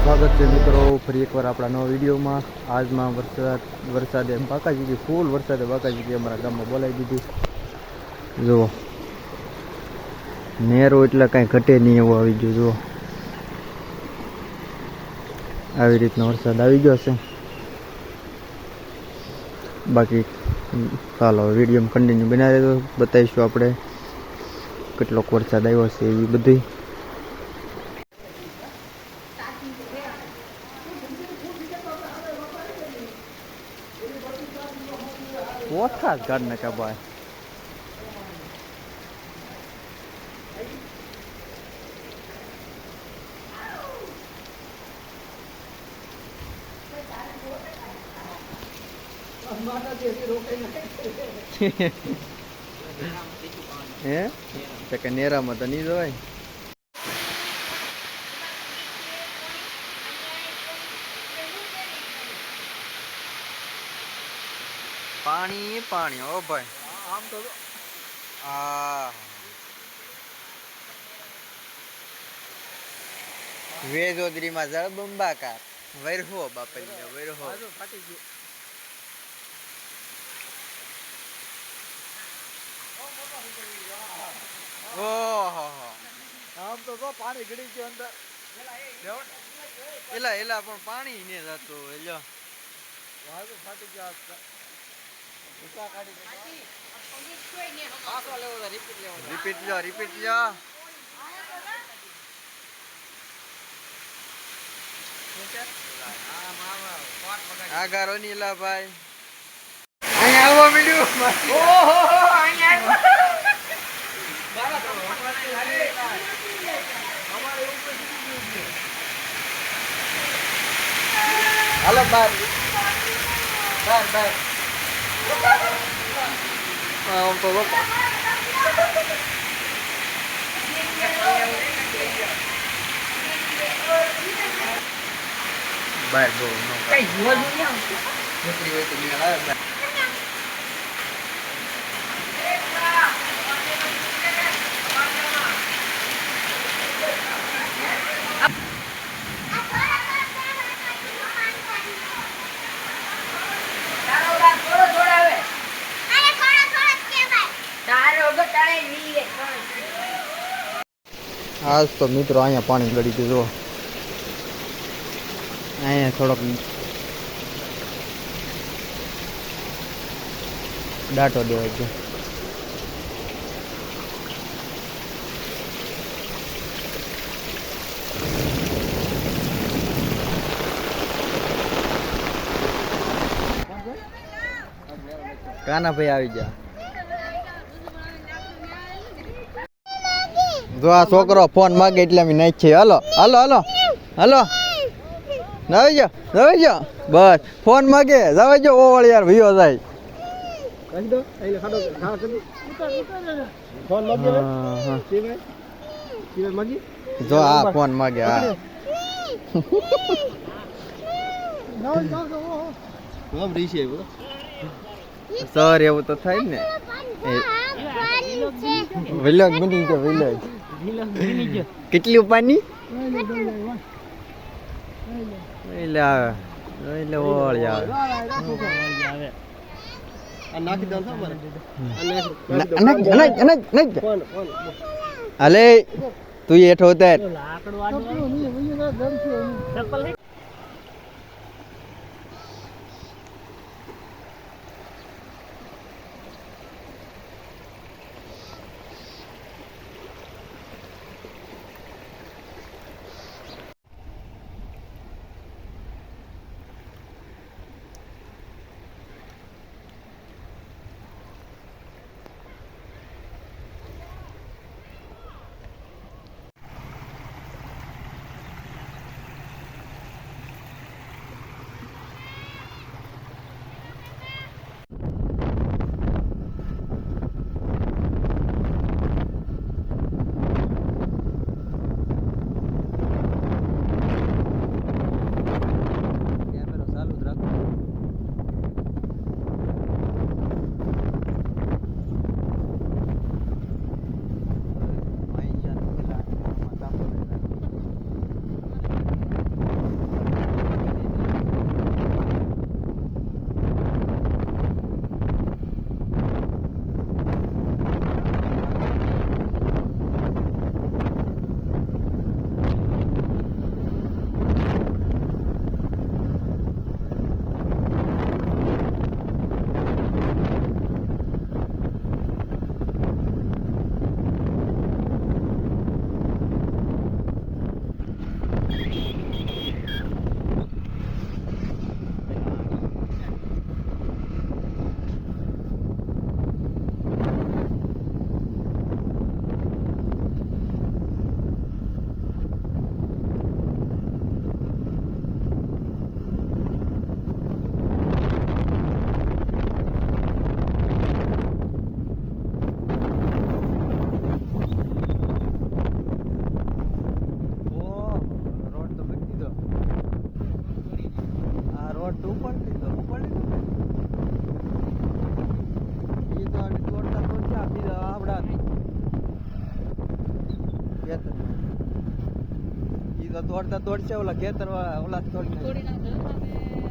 સ્વાગત છે મિત્રો ફરી એકવાર આપણા નવા વિડીયોમાં। આજમાં વરસાદે બાકાજી ફૂલ વરસાદે બાકાજી અમારા ગામમાં બોલાવી દીધી। જુઓ નેરો એટલે કાંઈ ઘટે નહીં એવું આવી ગયું। જુઓ આવી રીતનો વરસાદ આવી ગયો છે। બાકી ચાલો વિડીયોમાં કન્ટિન્યુ બનાવી દો, બતાવીશું આપણે કેટલોક વરસાદ આવ્યો છે એવી બધી। ઓછા જ કાઢ નાખ્યા ભાઈ। હે કે નેરામાં તો નહીં જવાય। પાણી પાણી ઓ ભાઈ આમ તો આ વેજોદરીમાં જળબંબાકાર વૈરહો બાપા વૈરહો ફાટી ગયો। ઓહો આમ તો પાણી ગળી ગયો અંદર એલા એલા પણ પાણી ને જતું એલો ફાટી ગયા। રિપીટ લો આગળ નીલા ભાઈ અહીંયા આવવા મળ્યું। હાલો બાર આમ તો બાર બહુ કઈ જોવા જોઈએ છોકરી હોય તો મેળા આજ તો મિત્રો અહીંયા પાણી ગળી ગયું। જો અહીંયા થોડોક દાંટો દેવો છે। કાના ભાઈ આવી ગયા। જો આ છોકરો ફોન માગે એટલે અમે નાખ છે। હાલો હાલો હાલો હાલો નવી જાઓ બસ ફોન માગે જવા જો ઓવળ યાર ભીયો જાય। જો આ ફોન માગે હા સર એવું તો થાય ને વિલોગ બની ગયો વિલોગ કેટલું પાણી એટલે આવે એટલે ઓળી આવે અલે તું એઠો ઉતાર। ખેતર ઈ તો દોડતા દોડશે ઓલા ખેતર ઓલા તોડી નાખે. તોડી નાખે